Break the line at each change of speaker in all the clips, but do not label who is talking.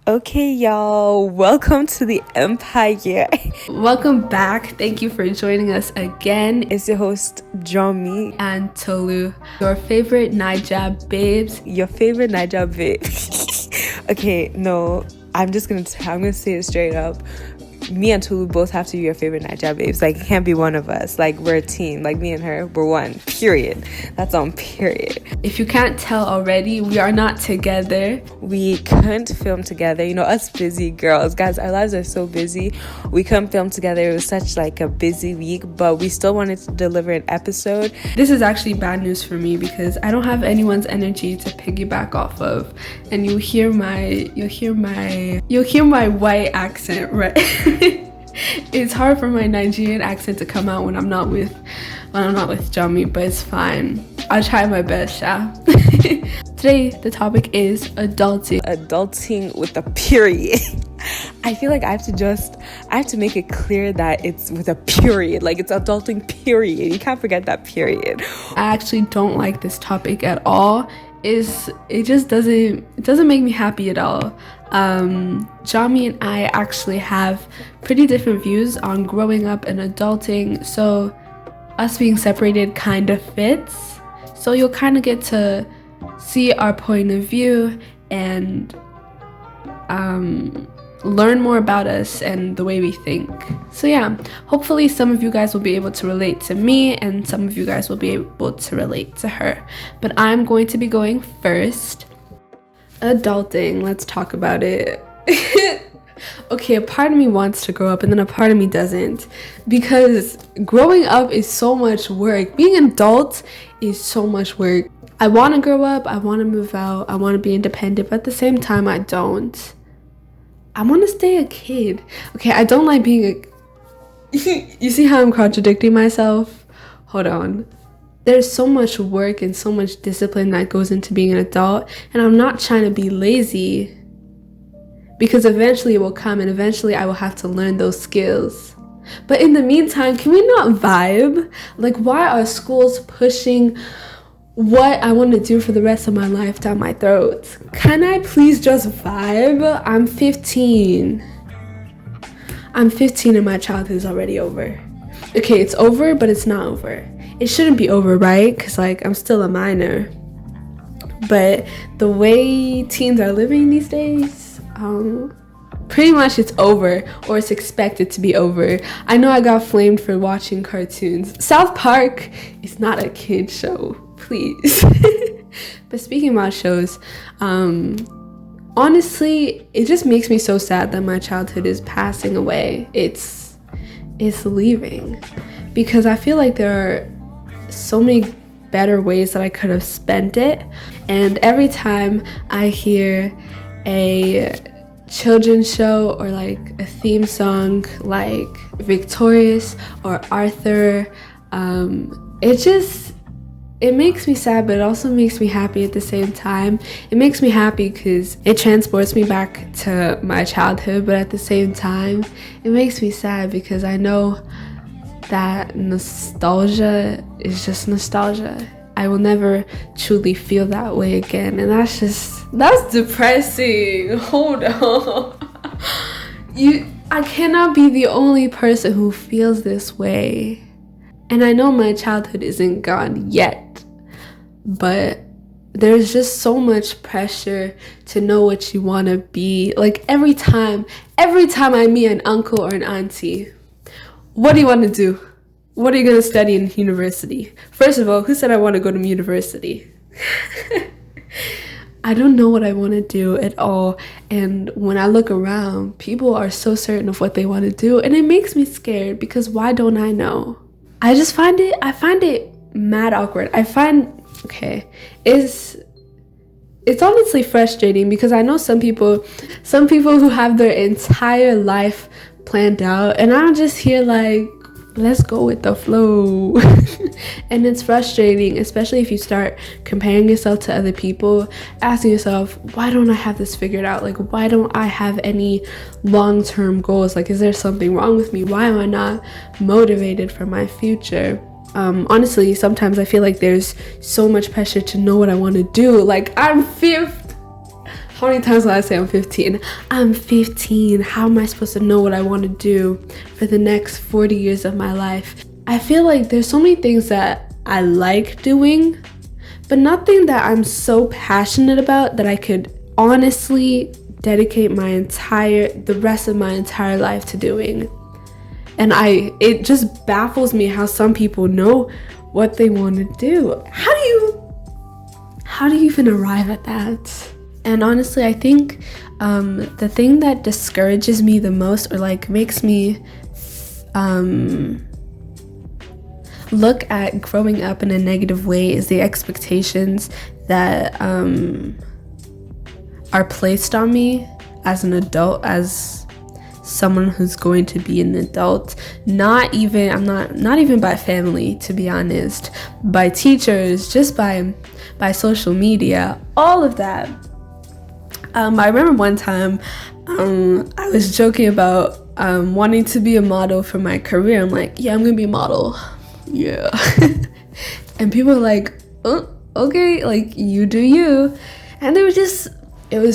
Okay, y'all, welcome to the Empire.
Welcome back. Thank you for joining us again.
It's your host, Jomi.
And Tolu, your favorite Naija babes.
Your favorite Naija babe. Okay, no, I'm gonna say it straight up. Me and Tolu both have to be your favorite Naija babes. Like, it can't be one of us. Like, we're a team. Like, me and her, we're one. Period. That's on period.
If you can't tell already, we are not together.
We couldn't film together. You know, us busy girls. Guys, our lives are so busy. We couldn't film together. It was such, like, a busy week. But we still wanted to deliver an episode.
This is actually bad news for me because I don't have anyone's energy to piggyback off of. And you'll hear my white accent, right? It's hard for my Nigerian accent to come out when I'm not with Jomi, but it's fine. I'll try my best, yeah. Today the topic is adulting.
Adulting with a period. I feel like I have to make it clear that it's with a period. Like, it's adulting, period. You can't forget that period.
I actually don't like this topic at all. It doesn't make me happy at all. Jomi and I actually have pretty different views on growing up and adulting, so us being separated kind of fits. So you'll kind of get to see our point of view and learn more about us and the way we think. So yeah, hopefully some of you guys will be able to relate to me and some of you guys will be able to relate to her. But I'm going to be going first. Adulting, let's talk about it. Okay, a part of me wants to grow up and then a part of me doesn't, because growing up is so much work. Being an adult is so much work. I want to grow up, I want to move out, I want to be independent, but at the same time I don't. I want to stay a kid. Okay, I don't like being you see how I'm contradicting myself? Hold on. There's so much work and so much discipline that goes into being an adult, and I'm not trying to be lazy, because eventually it will come and eventually I will have to learn those skills. But in the meantime, can we not vibe? Like, why are schools pushing what I want to do for the rest of my life down my throat? Can I please just vibe? I'm 15 and my childhood is already over. Okay, it's over, but it's not over. It shouldn't be over, right? Because, like, I'm still a minor. But the way teens are living these days, pretty much it's over, or it's expected to be over. I know I got flamed for watching cartoons. South Park is not a kid show, please. But speaking about shows, honestly, it just makes me so sad that my childhood is passing away. It's leaving, because I feel like there are so many better ways that I could have spent it. And every time I hear a children's show or like a theme song like Victorious or Arthur, it makes me sad, but it also makes me happy at the same time. It makes me happy because it transports me back to my childhood, but at the same time it makes me sad because I know that nostalgia is just nostalgia. I will never truly feel that way again, and that's depressing. Hold on. I cannot be the only person who feels this way. And I know my childhood isn't gone yet, but there's just so much pressure to know what you want to be. Like, every time I meet an uncle or an auntie, what do you want to do? What are you going to study in university? First of all, who said I want to go to university? I don't know what I want to do at all. And when I look around, people are so certain of what they want to do. And it makes me scared, because why don't I know? I find it mad awkward. It's honestly frustrating, because I know some people who have their entire life planned out, and I'm just here like, let's go with the flow. And it's frustrating, especially if you start comparing yourself to other people, asking yourself, why don't I have this figured out? Like, why don't I have any long-term goals? Like, is there something wrong with me? Why am I not motivated for my future? Honestly, sometimes I feel like there's so much pressure to know what I want to do. Like, I'm How many times will I say I'm 15? I'm 15. How am I supposed to know what I want to do for the next 40 years of my life? I feel like there's so many things that I like doing, but nothing that I'm so passionate about that I could honestly dedicate the rest of my entire life to doing. And it just baffles me how some people know what they want to do. How do you even arrive at that? And honestly, I think the thing that discourages me the most, or like makes me look at growing up in a negative way, is the expectations that are placed on me as an adult, as someone who's going to be an adult. Not even by family, to be honest, by teachers, just by social media, all of that. I remember one time I was joking about wanting to be a model for my career. I'm like, yeah, I'm gonna be a model. Yeah. And people were like, oh, okay, like, you do you. And it was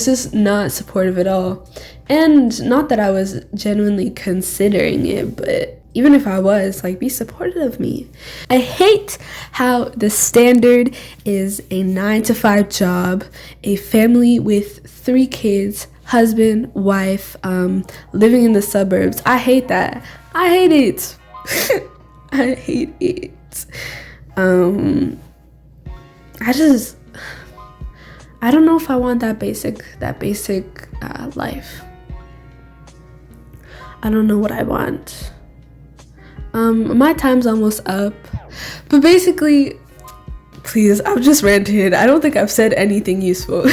just not supportive at all. And not that I was genuinely considering it, but even if I was, like, be supportive of me. I hate how the standard is a 9-to-5 job, a family with 3 kids, husband, wife, living in the suburbs. I hate that. I hate it. I hate it. I don't know if I want that basic life. I don't know what I want. My time's almost up, but basically, please, I've just ranted. I don't think I've said anything useful,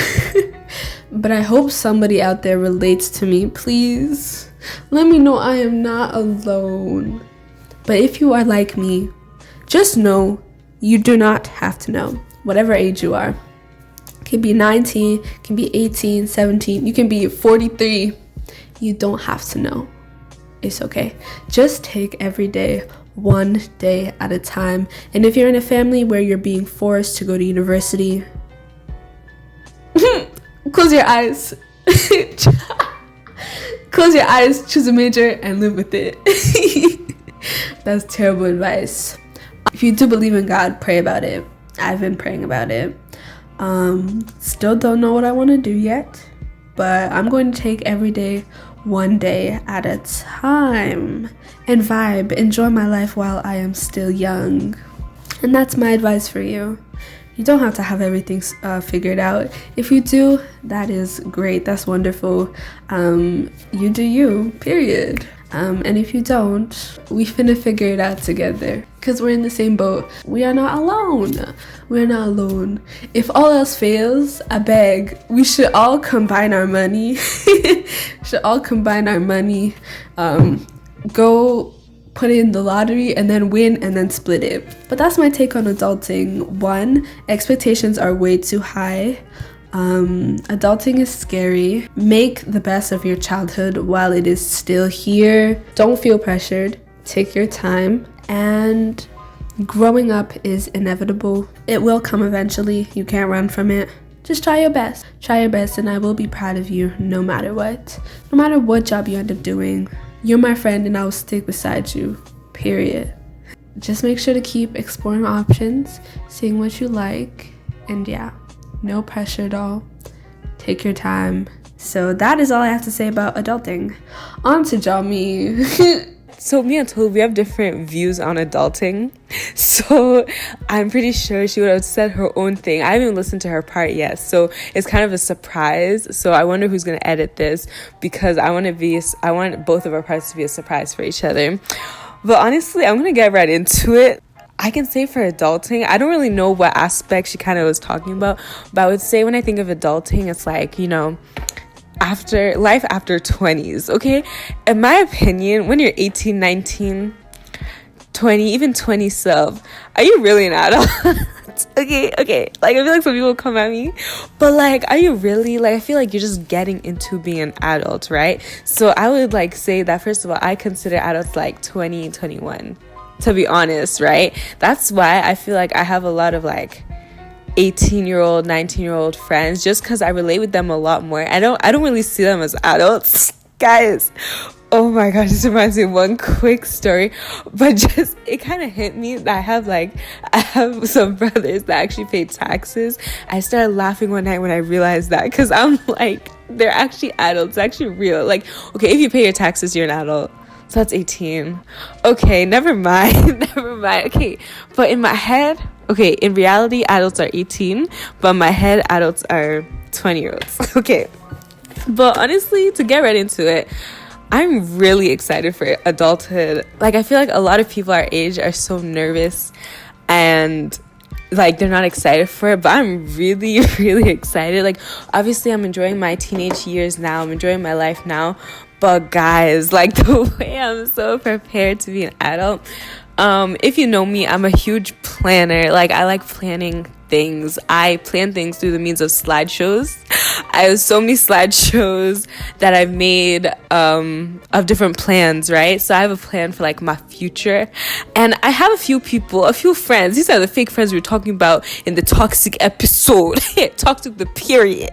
but I hope somebody out there relates to me. Please let me know I am not alone. But if you are like me, just know you do not have to know, whatever age you are. It can be 19, it can be 18, 17, you can be 43. You don't have to know. It's okay. Just take every day, one day at a time. And if you're in a family where you're being forced to go to university, close your eyes. Close your eyes, choose a major, and live with it. That's terrible advice. If you do believe in God, pray about it. I've been praying about it. Still don't know what I want to do yet, but I'm going to take every day, one day at a time, and vibe, enjoy my life while I am still young. And that's my advice for you. You don't have to have everything figured out. If you do, that is great. That's wonderful. You do you, period. And if you don't, we finna figure it out together, because we're in the same boat. We are not alone. We're not alone. If all else fails, I beg, we should all combine our money. Go put it in the lottery and then win and then split it. But that's my take on adulting. 1, expectations are way too high. Adulting is scary. Make the best of your childhood while it is still here. Don't feel pressured. Take your time. And growing up is inevitable. It will come eventually. You can't run from it. Just try your best. Try your best, and I will be proud of you no matter what. No matter what job you end up doing. You're my friend and I will stick beside you. Period. Just make sure to keep exploring options, seeing what you like, and yeah. No pressure at all. Take your time. So that is all I have to say about adulting. On to Jomi.
So me and Tolu, we have different views on adulting. So I'm pretty sure she would have said her own thing. I haven't listened to her part yet, so it's kind of a surprise. So I wonder who's gonna edit this, because I want both of our parts to be a surprise for each other. But honestly, I'm gonna get right into it. I can say for adulting, I don't really know what aspect she kind of was talking about, but I would say when I think of adulting, it's like, after 20s, okay? In my opinion, when you're 18, 19, 20, even 20 sub, are you really an adult? okay, like, I feel like some people come at me, but like, are you really? Like, I feel like you're just getting into being an adult, right? So I would like say that, first of all, I consider adults like 20, 21, to be honest, right? That's why I feel like I have a lot of like 18-year-old, 19-year-old friends just because I relate with them a lot more. I don't really see them as adults. Guys, oh my gosh, this reminds me of one quick story, but just it kind of hit me that I have some brothers that actually pay taxes. I started laughing one night when I realized that, because I'm like, they're actually adults. It's actually real. Like, okay, if you pay your taxes, you're an adult. So that's 18. Okay, never mind. Never mind. Okay, but in my head, okay, in reality, adults are 18, but in my head, adults are 20-year-olds. Okay. But honestly, to get right into it, I'm really excited for adulthood. Like, I feel like a lot of people our age are so nervous and like they're not excited for it, but I'm really, really excited. Like, obviously I'm enjoying my teenage years now. I'm enjoying my life now. But guys, like, the way I'm so prepared to be an adult, if you know me, I'm a huge planner. Like, I like planning things. I plan things through the means of slideshows. I have so many slideshows that I've made of different plans, right? So I have a plan for like my future, and I have a few friends. These are the fake friends we were talking about in the toxic episode. Toxic the period.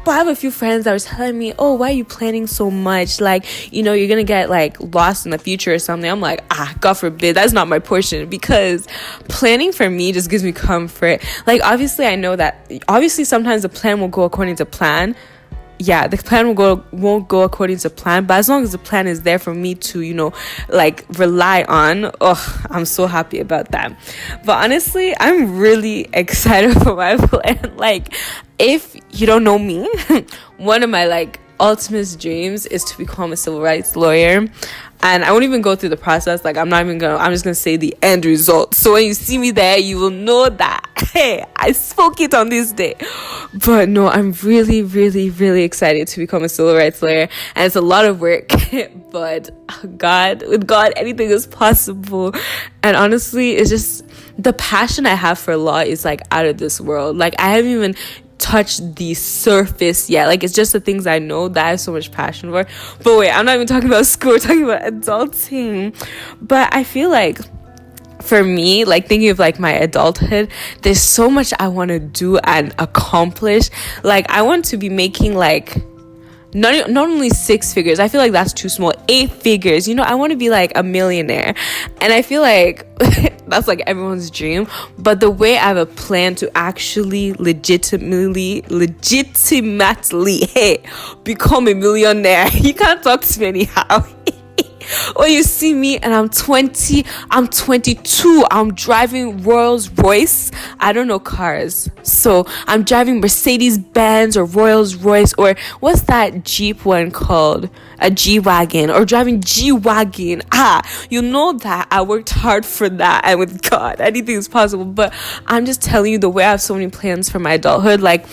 But I have a few friends that were telling me, oh, why are you planning so much? Like, you know, you're gonna get like lost in the future or something. I'm like, God forbid, that's not my portion, because planning for me just gives me comfort. Like, obviously I know that sometimes the plan will go according to plan. Yeah, the plan won't go according to plan, but as long as the plan is there for me to, you know, like rely on, I'm so happy about that. But honestly, I'm really excited for my plan. Like, if you don't know me, one of my like ultimate dreams is to become a civil rights lawyer. And I won't even go through the process. Like, I'm just gonna say the end result. So when you see me there, you will know that, hey, I spoke it on this day. But no, I'm really, really, really excited to become a civil rights lawyer. And it's a lot of work, but with God, anything is possible. And honestly, it's just the passion I have for law is like out of this world. Like, I haven't even touched the surface yet. Like, it's just the things I know that I have so much passion for. But wait, I'm not even talking about school, we're talking about adulting. But I feel like for me, like, thinking of like my adulthood, there's so much I want to do and accomplish. Like, I want to be making like not only 6 figures. I feel like that's too small. 8 figures. You know, I want to be like a millionaire. And I feel like that's like everyone's dream. But the way I have a plan to actually legitimately, hey, become a millionaire. You can't talk to me anyhow. When you see me and I'm 20, I'm 22, I'm driving Rolls Royce. I don't know cars, so I'm driving Mercedes Benz or Rolls Royce, or what's that Jeep one called, a G-Wagon, or driving G-Wagon. You know that I worked hard for that, and with God, anything is possible. But I'm just telling you, the way I have so many plans for my adulthood, like,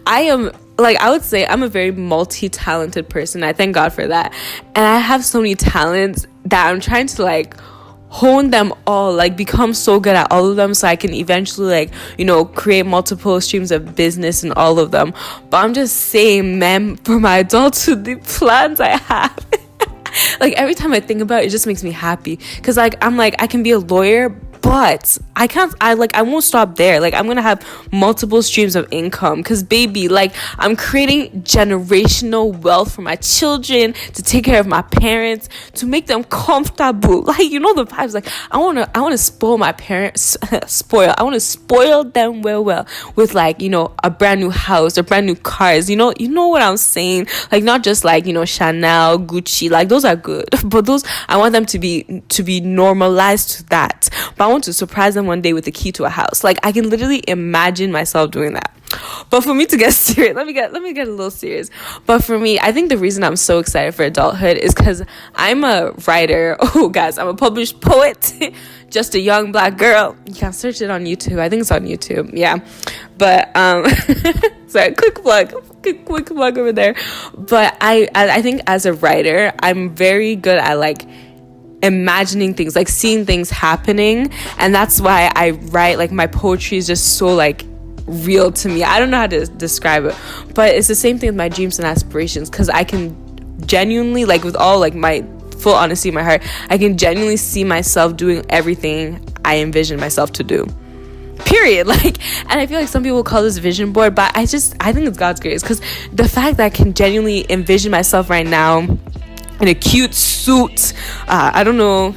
I would say I'm a very multi-talented person. I thank God for that. And I have so many talents that I'm trying to like hone them all, like become so good at all of them so I can eventually, like, you know, create multiple streams of business in all of them. But I'm just saying, man, for my adulthood, the plans I have, like, every time I think about it, it just makes me happy. Because like, I'm like, I can be a lawyer, but I won't stop there. Like, I'm gonna have multiple streams of income, because baby, like, I'm creating generational wealth for my children, to take care of my parents, to make them comfortable. Like, you know the vibes. Like, I wanna spoil my parents. I want to spoil them well with, like, you know, a brand new house or brand new cars. You know what I'm saying? Like, not just like, you know, Chanel, Gucci. Like, those are good, but those, I want them to be normalized to that. But I want to surprise them one day with the key to a house. Like, I can literally imagine myself doing that. But for me to get serious, let me get a little serious. But for me, I think the reason I'm so excited for adulthood is because I'm a writer. Oh, guys, I'm a published poet. Just a young black girl. You can search it on YouTube. I think it's on YouTube. Yeah. But sorry, quick plug over there. But I think as a writer, I'm very good at like imagining things, like seeing things happening, and that's why I write. Like, my poetry is just so like real to me. I don't know how to describe it, but it's the same thing with my dreams and aspirations, because I can genuinely, like, with all like my full honesty in my heart, I can genuinely see myself doing everything I envision myself to do. period. Like, and I feel like some people call this vision board, but I think it's God's grace, because the fact that I can genuinely envision myself right now in a cute suit, I don't know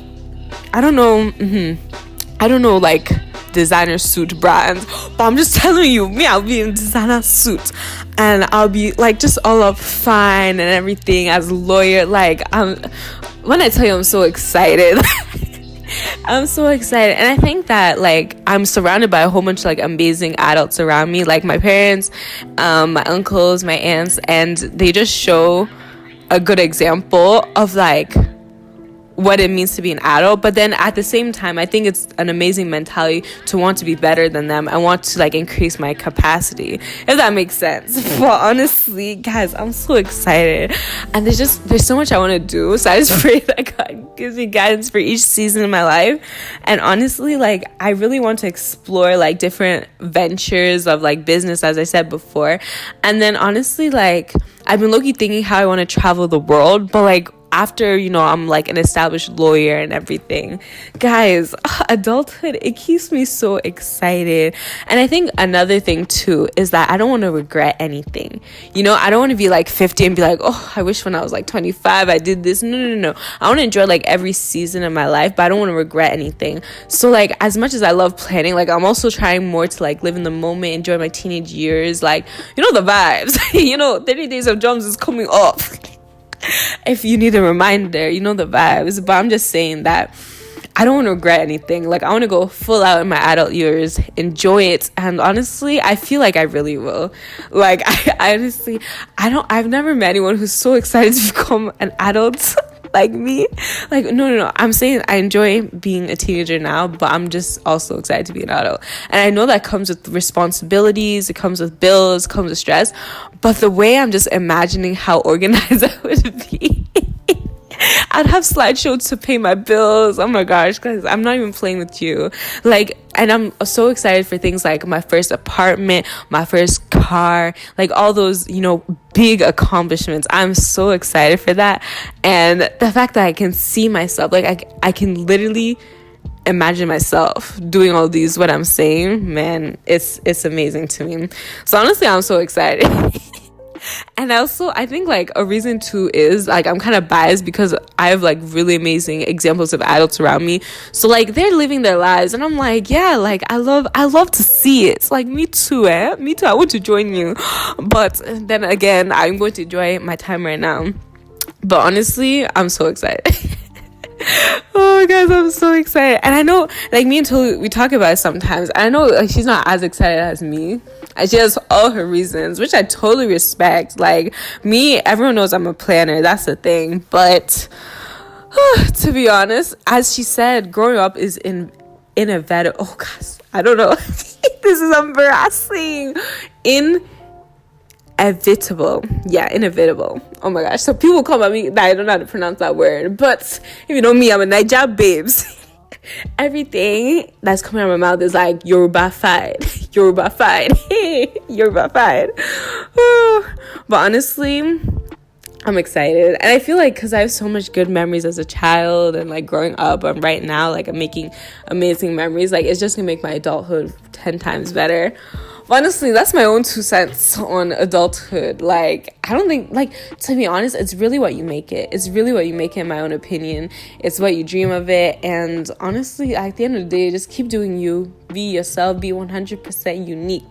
like designer suit brands, but I'm just telling you, me, I'll be in designer suit and I'll be like just all up fine and everything as a lawyer. Like, when I tell you I'm so excited, I'm so excited. And I think that like I'm surrounded by a whole bunch of like amazing adults around me, like my parents, my uncles, my aunts, and they just show a good example of like what it means to be an adult. But then at the same time, I think it's an amazing mentality to want to be better than them. I want to like increase my capacity, if that makes sense. But honestly, guys, I'm so excited, and there's so much I want to do. So I just pray that God gives me guidance for each season of my life. And honestly, like, I really want to explore like different ventures of like business, as I said before. And then honestly, like, I've been low-key thinking how I want to travel the world, but like after, I'm like an established lawyer and everything, guys, adulthood, it keeps me so excited. And I think another thing too is that I don't want to regret anything. I don't want to be like 50 and be like, oh, I wish when I was like 25 I did this. No. I want to enjoy like every season of my life, but I don't want to regret anything. So like, as much as I love planning, like I'm also trying more to like live in the moment, enjoy my teenage years, like, the vibes. 30 Days of Drums is coming up. If you need a reminder, the vibes. But I'm just saying that I don't want to regret anything. Like, I want to go full out in my adult years, enjoy it, and honestly, I feel like I really will. Like, I've never met anyone who's so excited to become an adult like me. Like, no, I'm saying I enjoy being a teenager now, but I'm just also excited to be an adult. And I know that comes with responsibilities, it comes with bills, it comes with stress, but the way I'm just imagining how organized I would be, I'd have slideshows to pay my bills. Oh my gosh, guys, I'm not even playing with you. Like, and I'm so excited for things like my first apartment, my first car, like all those, big accomplishments. I'm so excited for that. And the fact that I can see myself, like I can literally imagine myself doing all these, what I'm saying, man, it's amazing to me. So honestly, I'm so excited. And also, I think like a reason too is like I'm kind of biased because I have like really amazing examples of adults around me. So like they're living their lives, and I'm like, yeah, like I love to see it. It's like, me too, me too. I want to join you, but then again, I'm going to enjoy my time right now. But honestly, I'm so excited. Oh guys, I'm so excited. And I know like me and Tolu, we talk about it sometimes. I know like she's not as excited as me, and she has all her reasons, which I totally respect. Like me, everyone knows I'm a planner, that's the thing. But to be honest, as she said, growing up is inevitable. Oh gosh, I don't know. This is embarrassing. Inevitable. Oh my gosh. So people come at me that I don't know how to pronounce that word, but if you know me, I'm a Niger babes. Everything that's coming out of my mouth is like Yoruba-fied. Yoruba-fied. But honestly, I'm excited. And I feel like because I have so much good memories as a child and like growing up, and right now like I'm making amazing memories, like it's just gonna make my adulthood 10 times better. Honestly, that's my own 2 cents on adulthood. Like, I don't think, like, to be honest, it's really what you make it. It's really what you make it, in my own opinion. It's what you dream of it. And honestly, at the end of the day, just keep doing you. Be yourself. Be 100% unique.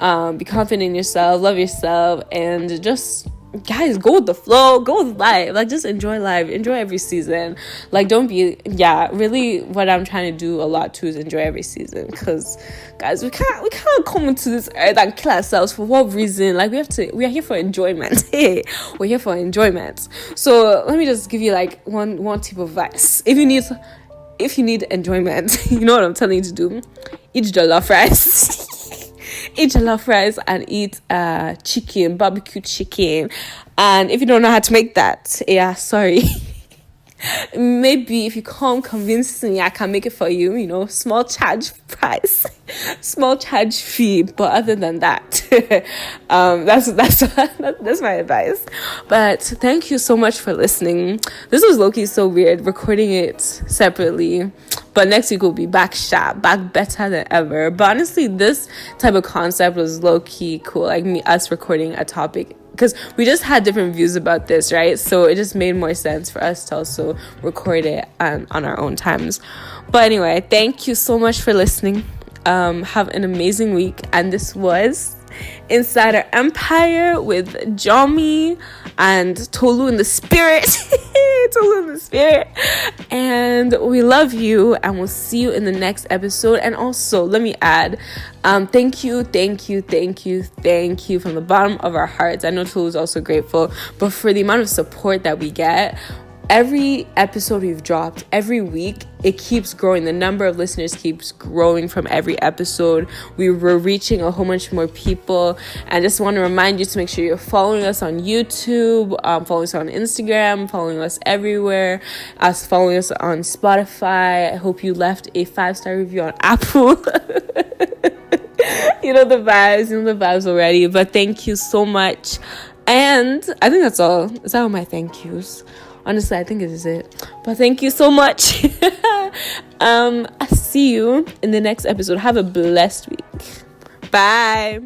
Be confident in yourself. Love yourself. And just, guys, go with the flow. Go with life. Like, just enjoy life. Enjoy every season. Like, don't be, really what I'm trying to do a lot too is enjoy every season. Because, guys, we can't come into this earth and kill ourselves. For what reason? Like, we are here for enjoyment. Hey, we're here for enjoyment. So let me just give you like one tip of advice. If you need enjoyment, you know what I'm telling you to do? Eat jollof rice. Eat jollof rice and eat chicken, barbecue chicken. And if you don't know how to make that, sorry. Maybe if you can't convince me, I can make it for you, small charge price, small charge fee. But other than that, that's my advice. But thank you so much for listening. This was low-key so weird, recording it separately. But next week we'll be back sharp, back better than ever. But honestly, this type of concept was low-key cool. Like us recording a topic, because we just had different views about this, right? So it just made more sense for us to also record it on our own times. But anyway, thank you so much for listening. Have an amazing week. And this was Insider Empire with Jomi and Tolu in the spirit. Tolu in the spirit. And we love you, and we'll see you in the next episode. And also, let me add, thank you from the bottom of our hearts. I know Tolu is also grateful, but for the amount of support that we get. Every episode we've dropped, every week, it keeps growing. The number of listeners keeps growing from every episode. We're reaching a whole bunch more people. And I just want to remind you to make sure you're following us on YouTube, following us on Instagram, following us everywhere, following us on Spotify. I hope you left a 5-star review on Apple. You know the vibes already. But thank you so much. And I think that's all. Is that all my thank yous? Honestly, I think it is it. But thank you so much. I see you in the next episode. Have a blessed week. Bye.